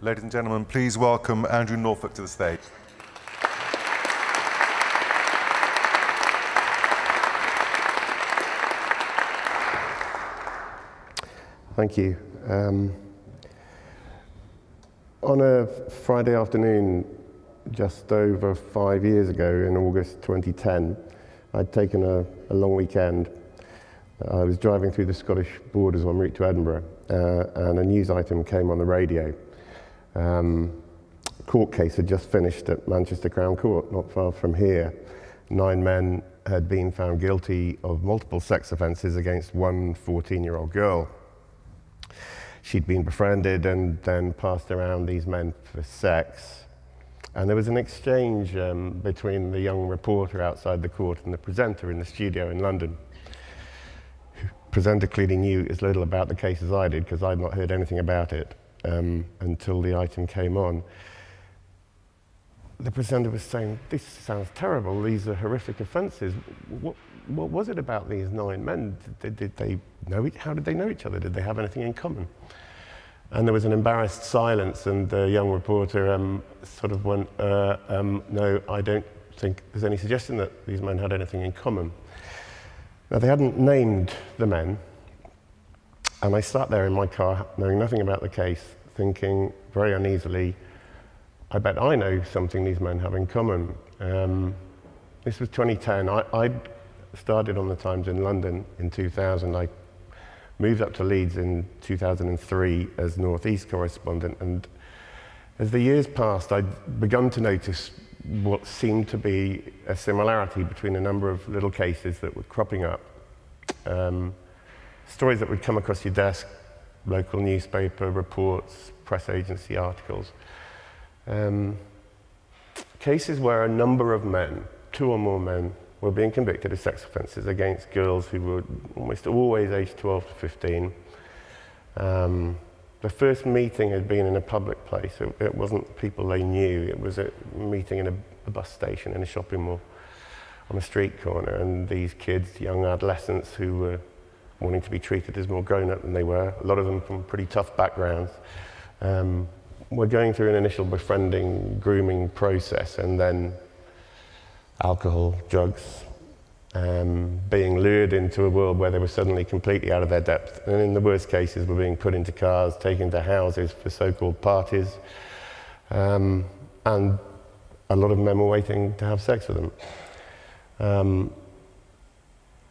Ladies and gentlemen, please welcome Andrew Norfolk to the stage. Thank you. On a Friday afternoon, just over 5 years ago, in August 2010, I'd taken a long weekend. I was driving through the Scottish borders en route to Edinburgh, and a news item came on the radio. A court case had just finished at Manchester Crown Court, not far from here. 9 men had been found guilty of multiple sex offences against one 14-year-old girl. She'd been befriended and then passed around these men for sex. And there was an exchange between the young reporter outside the court and the presenter in the studio in London. The presenter clearly knew as little about the case as I did, because I'd not heard anything about it until the item came on. The presenter was saying, "This sounds terrible, these are horrific offences. What was it about these 9 men? Did they know how did they know each other? Did they have anything in common?" And there was an embarrassed silence, and the young reporter sort of went, "No, I don't think there's any suggestion that these men had anything in common." Now, they hadn't named the men, and I sat there in my car, knowing nothing about the case, thinking very uneasily, I bet I know something these men have in common. This was 2010. I started on the Times in London in 2000. I moved up to Leeds in 2003 as North East correspondent, and as the years passed, I'd begun to notice what seemed to be a similarity between a number of little cases that were cropping up. Stories that would come across your desk, local newspaper reports, press agency articles. Cases where a number of men, 2 or more men, were being convicted of sex offences against girls who were almost always aged 12 to 15. The first meeting had been in a public place. It wasn't people they knew. It was a meeting in a bus station, in a shopping mall, on a street corner. And these kids, young adolescents who were wanting to be treated as more grown-up than they were, a lot of them from pretty tough backgrounds, were going through an initial befriending, grooming process, and then alcohol, drugs, being lured into a world where they were suddenly completely out of their depth. And in the worst cases, were being put into cars, taken to houses for so-called parties, and a lot of men were waiting to have sex with them.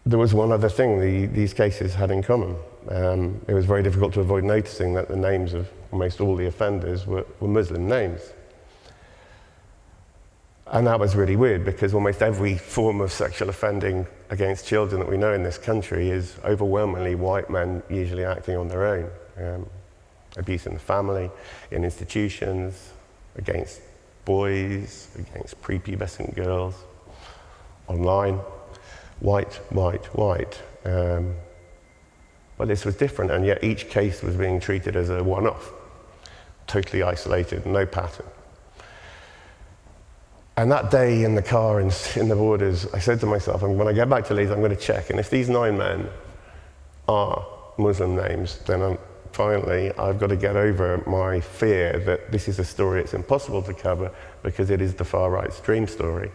There was one other thing these cases had in common. It was very difficult to avoid noticing that the names of almost all the offenders were Muslim names. And that was really weird, because almost every form of sexual offending against children that we know in this country is overwhelmingly white men, usually acting on their own. Abuse in the family, in institutions, against boys, against prepubescent girls, online. White, white, white. But this was different, and yet each case was being treated as a one-off, totally isolated, no pattern. And that day in the car in the borders, I said to myself, when I get back to Leeds, I'm going to check. And if these 9 men are Muslim names, then finally I've got to get over my fear that this is a story it's impossible to cover, because it is the far right's dream story.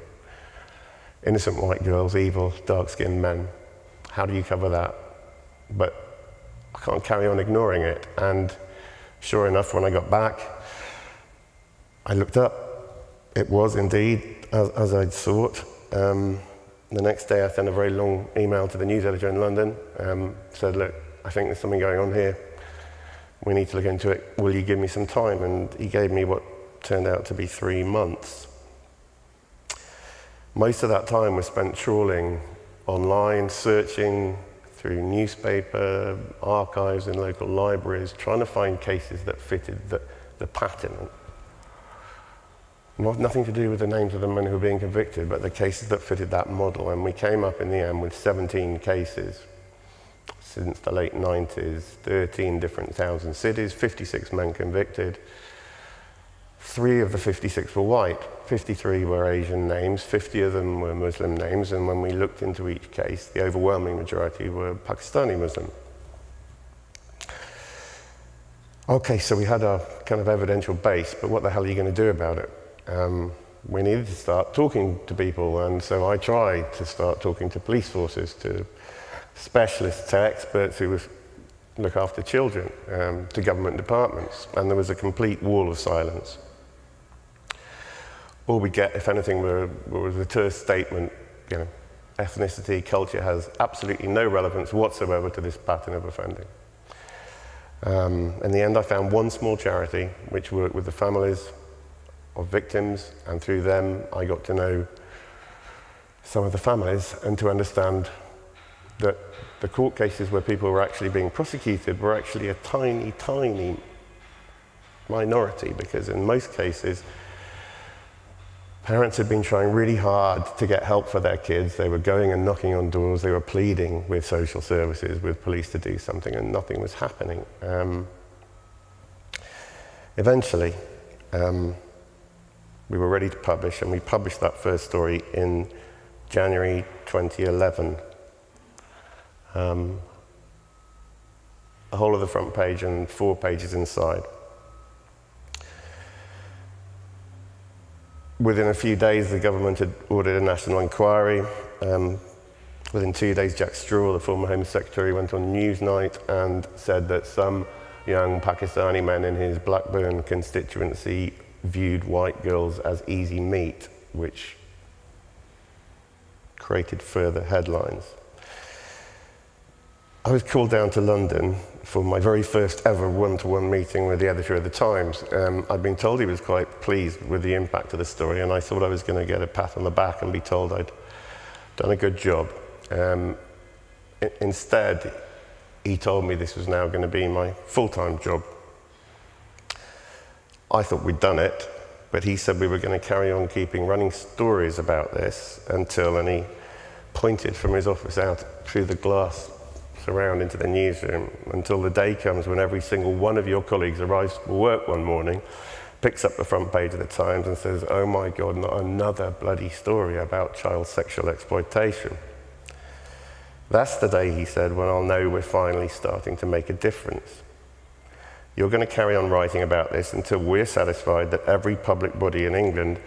Innocent white girls, evil, dark-skinned men. How do you cover that? But I can't carry on ignoring it. And sure enough, when I got back, I looked up. It was indeed as I'd thought. The next day I sent a very long email to the news editor in London, said, "Look, I think there's something going on here. We need to look into it. Will you give me some time?" And he gave me what turned out to be 3 months. Most of that time was spent trawling online, searching through newspaper archives in local libraries, trying to find cases that fitted the pattern. Nothing to do with the names of the men who were being convicted, but the cases that fitted that model. And we came up in the end with 17 cases since the late 90s, 13 different towns and cities, 56 men convicted. 3 of the 56 were white, 53 were Asian names, 50 of them were Muslim names, and when we looked into each case, the overwhelming majority were Pakistani Muslim. Okay, so we had our kind of evidential base, but what the hell are you going to do about it? We needed to start talking to people, and so I tried to start talking to police forces, to specialists, to experts who look after children, to government departments, and there was a complete wall of silence. All we get, if anything, was a terse statement, you know, ethnicity, culture has absolutely no relevance whatsoever to this pattern of offending. In the end, I found one small charity which worked with the families of victims, and through them I got to know some of the families and to understand that the court cases where people were actually being prosecuted were actually a tiny, tiny minority, because in most cases parents had been trying really hard to get help for their kids. They were going and knocking on doors, they were pleading with social services, with police to do something, and nothing was happening. Eventually, we were ready to publish, and we published that first story in January 2011. The whole of the front page and 4 pages inside. Within a few days, the government had ordered a national inquiry. Within 2 days, Jack Straw, the former Home Secretary, went on Newsnight and said that some young Pakistani men in his Blackburn constituency viewed white girls as easy meat, which created further headlines. I was called down to London for my very first ever one-to-one meeting with the editor of the Times. I'd been told he was quite pleased with the impact of the story, and I thought I was going to get a pat on the back and be told I'd done a good job. Instead, he told me this was now going to be my full-time job. I thought we'd done it, but he said we were going to carry on keeping running stories about this until, and he pointed from his office out through the glass around into the newsroom, until the day comes when every single one of your colleagues arrives for work one morning, picks up the front page of the Times and says, "Oh my God, not another bloody story about child sexual exploitation." That's the day, he said, when I'll know we're finally starting to make a difference. You're going to carry on writing about this until we're satisfied that every public body in England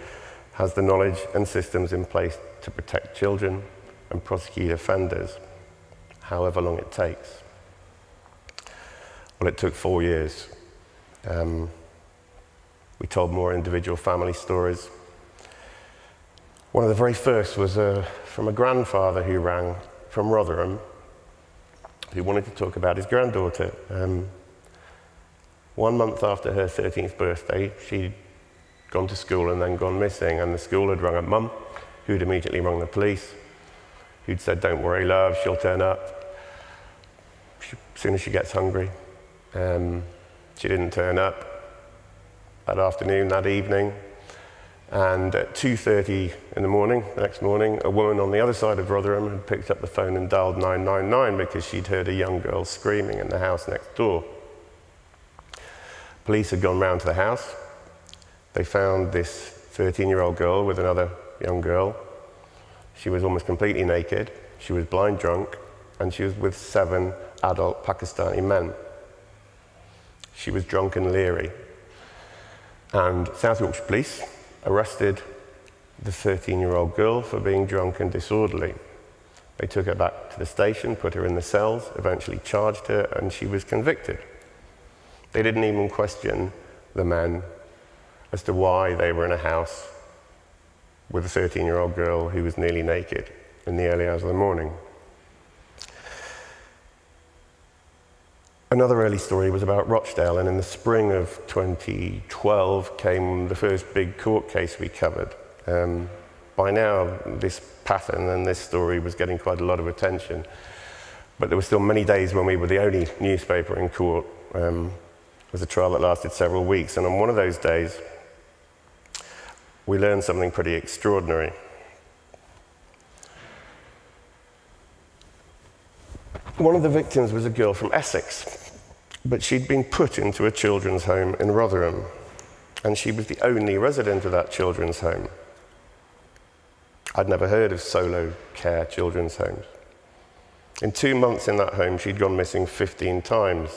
has the knowledge and systems in place to protect children and prosecute offenders, however long it takes. Well, it took 4 years. We told more individual family stories. One of the very first was from a grandfather who rang from Rotherham, who wanted to talk about his granddaughter. 1 month after her 13th birthday, she'd gone to school and then gone missing, and the school had rung her mum, who'd immediately rung the police, who'd said, "Don't worry, love, she'll turn up as soon as she gets hungry." She didn't turn up that afternoon, that evening, and at 2:30 in the morning, the next morning, a woman on the other side of Rotherham had picked up the phone and dialed 999 because she'd heard a young girl screaming in the house next door. Police had gone round to the house. They found this 13-year-old girl with another young girl. She was almost completely naked, she was blind drunk, and she was with 7 adult Pakistani men. She was drunk and leery. And South Yorkshire Police arrested the 13-year-old girl for being drunk and disorderly. They took her back to the station, put her in the cells, eventually charged her, and she was convicted. They didn't even question the men as to why they were in a house with a 13-year-old girl who was nearly naked in the early hours of the morning. Another early story was about Rochdale, and in the spring of 2012 came the first big court case we covered. By now, this pattern and this story was getting quite a lot of attention, but there were still many days when we were the only newspaper in court. It was a trial that lasted several weeks, and on one of those days, we learned something pretty extraordinary. One of the victims was a girl from Essex, but she'd been put into a children's home in Rotherham, and she was the only resident of that children's home. I'd never heard of solo care children's homes. In 2 months in that home, she'd gone missing 15 times.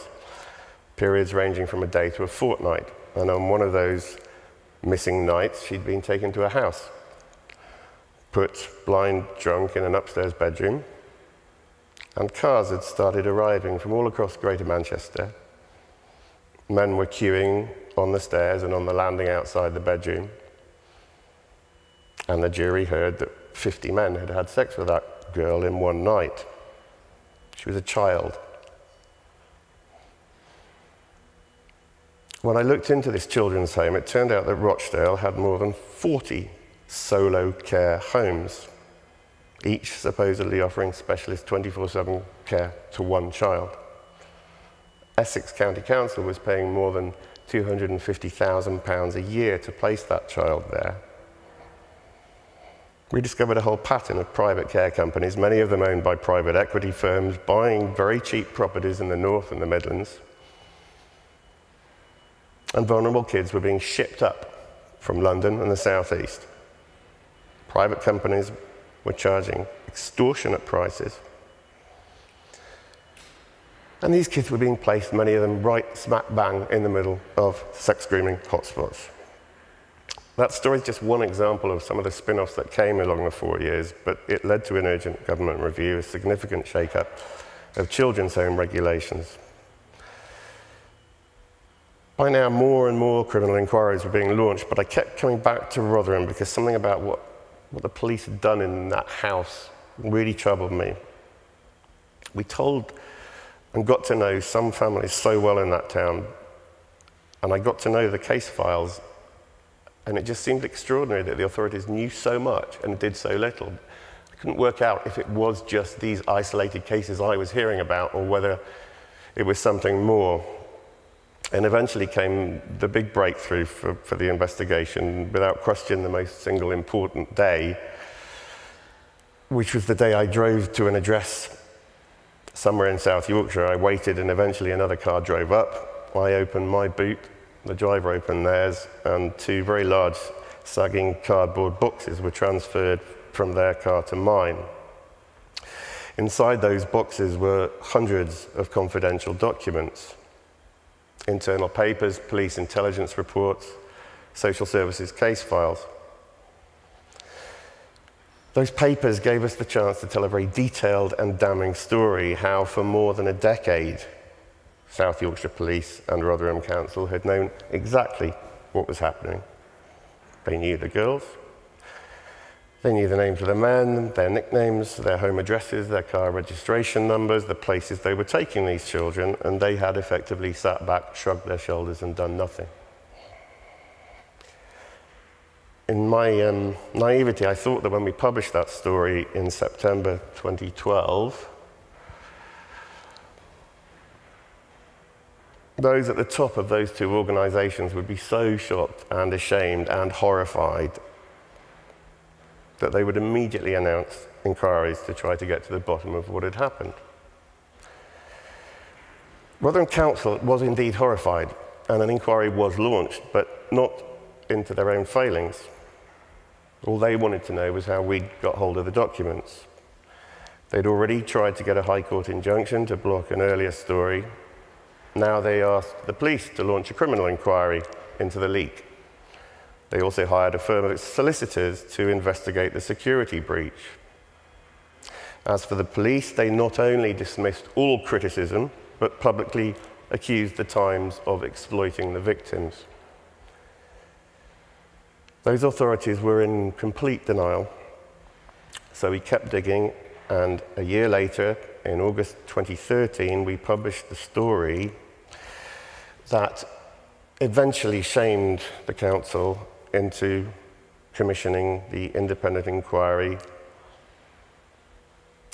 periods ranging from a day to a fortnight. And on one of those missing nights, she'd been taken to a house, put blind drunk in an upstairs bedroom, and cars had started arriving from all across Greater Manchester. Men were queuing on the stairs and on the landing outside the bedroom. And the jury heard that 50 men had had sex with that girl in one night. She was a child. When I looked into this children's home, it turned out that Rochdale had more than 40 solo care homes, each supposedly offering specialist 24/7 care to one child. Essex County Council was paying more than £250,000 a year to place that child there. We discovered a whole pattern of private care companies, many of them owned by private equity firms, buying very cheap properties in the north and the Midlands. And vulnerable kids were being shipped up from London and the southeast. Private companies were charging extortionate prices. And these kids were being placed, many of them right smack bang in the middle of sex grooming hotspots. That story is just one example of some of the spin-offs that came along the 4 years, but it led to an urgent government review, a significant shake-up of children's home regulations. By now, more and more criminal inquiries were being launched, but I kept coming back to Rotherham because something about what the police had done in that house really troubled me. We told and got to know some families so well in that town, and I got to know the case files, and it just seemed extraordinary that the authorities knew so much and did so little. I couldn't work out if it was just these isolated cases I was hearing about or whether it was something more. And eventually came the big breakthrough for the investigation, without question the most single important day, which was the day I drove to an address somewhere in South Yorkshire. I waited, and eventually another car drove up. I opened my boot, the driver opened theirs, and two very large sagging cardboard boxes were transferred from their car to mine. Inside those boxes were hundreds of confidential documents. Internal papers, police intelligence reports, social services case files. Those papers gave us the chance to tell a very detailed and damning story, how for more than a decade, South Yorkshire Police and Rotherham Council had known exactly what was happening. They knew the girls, they knew the names of the men, their nicknames, their home addresses, their car registration numbers, the places they were taking these children, and they had effectively sat back, shrugged their shoulders, and done nothing. In my naivety, I thought that when we published that story in September 2012, those at the top of those two organisations would be so shocked and ashamed and horrified that they would immediately announce inquiries to try to get to the bottom of what had happened. Rotherham Council was indeed horrified, and an inquiry was launched, but not into their own failings. All they wanted to know was how we'd got hold of the documents. They'd already tried to get a High Court injunction to block an earlier story. Now they asked the police to launch a criminal inquiry into the leak. They also hired a firm of solicitors to investigate the security breach. As for the police, they not only dismissed all criticism, but publicly accused the Times of exploiting the victims. Those authorities were in complete denial, so we kept digging, and a year later, in August 2013, we published the story that eventually shamed the council into commissioning the independent inquiry,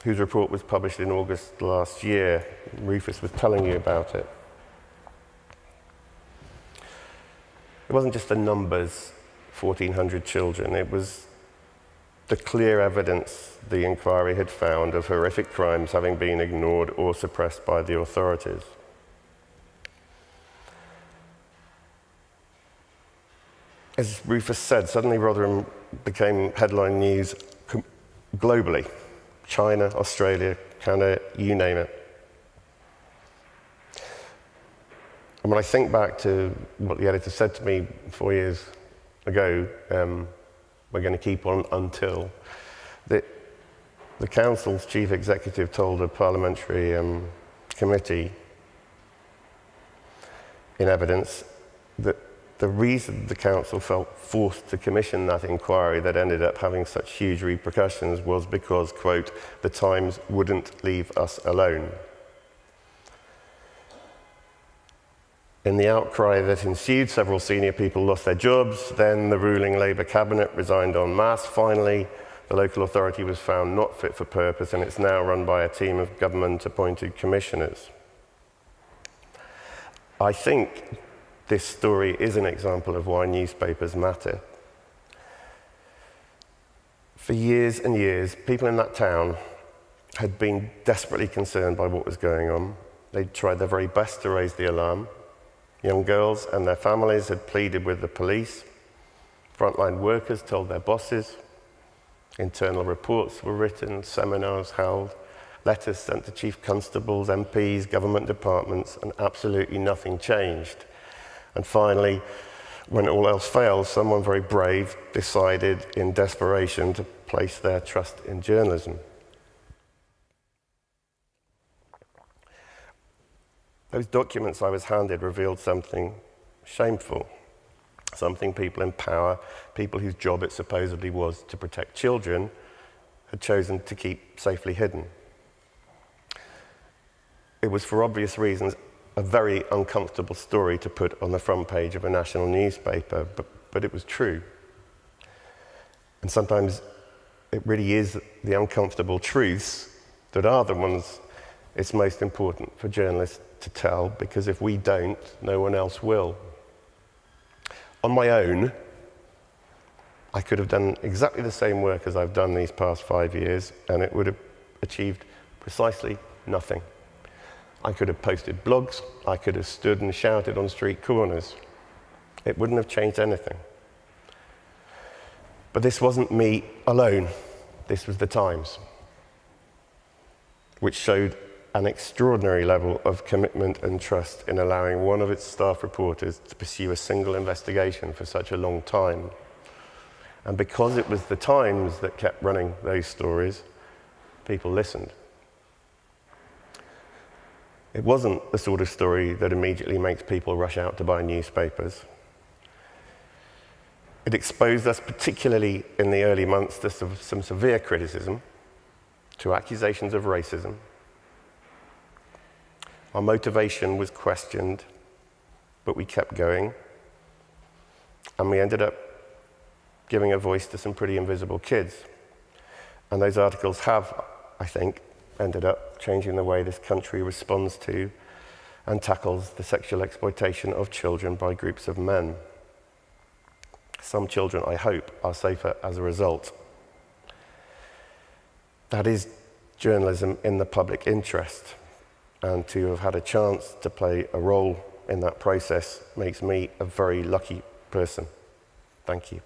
whose report was published in August last year. Rufus was telling you about it. It wasn't just the numbers, 1,400 children, it was the clear evidence the inquiry had found of horrific crimes having been ignored or suppressed by the authorities. As Rufus said, suddenly Rotherham became headline news globally. China, Australia, Canada, you name it. And when I think back to what the editor said to me 4 years ago, we're going to keep on until, the council's chief executive told a parliamentary committee in evidence that the reason the council felt forced to commission that inquiry that ended up having such huge repercussions was because, quote, the Times wouldn't leave us alone. In the outcry that ensued, several senior people lost their jobs. Then the ruling Labour cabinet resigned en masse. Finally, the local authority was found not fit for purpose, and it's now run by a team of government-appointed commissioners. I think this story is an example of why newspapers matter. For years and years, people in that town had been desperately concerned by what was going on. They'd tried their very best to raise the alarm. Young girls and their families had pleaded with the police. Frontline workers told their bosses. Internal reports were written, seminars held, letters sent to chief constables, MPs, government departments, and absolutely nothing changed. And finally, when all else failed, someone very brave decided in desperation to place their trust in journalism. Those documents I was handed revealed something shameful, something people in power, people whose job it supposedly was to protect children, had chosen to keep safely hidden. It was, for obvious reasons, a very uncomfortable story to put on the front page of a national newspaper, but it was true. And sometimes it really is the uncomfortable truths that are the ones it's most important for journalists to tell, because if we don't, no one else will. On my own, I could have done exactly the same work as I've done these past 5 years, and it would have achieved precisely nothing. I could have posted blogs, I could have stood and shouted on street corners. It wouldn't have changed anything. But this wasn't me alone. This was the Times, which showed an extraordinary level of commitment and trust in allowing one of its staff reporters to pursue a single investigation for such a long time. And because it was the Times that kept running those stories, people listened. It wasn't the sort of story that immediately makes people rush out to buy newspapers. It exposed us, particularly in the early months, to some severe criticism, to accusations of racism. Our motivation was questioned, but we kept going. And we ended up giving a voice to some pretty invisible kids. And those articles have, I think, ended up changing the way this country responds to and tackles the sexual exploitation of children by groups of men. Some children, I hope, are safer as a result. That is journalism in the public interest. And to have had a chance to play a role in that process makes me a very lucky person. Thank you.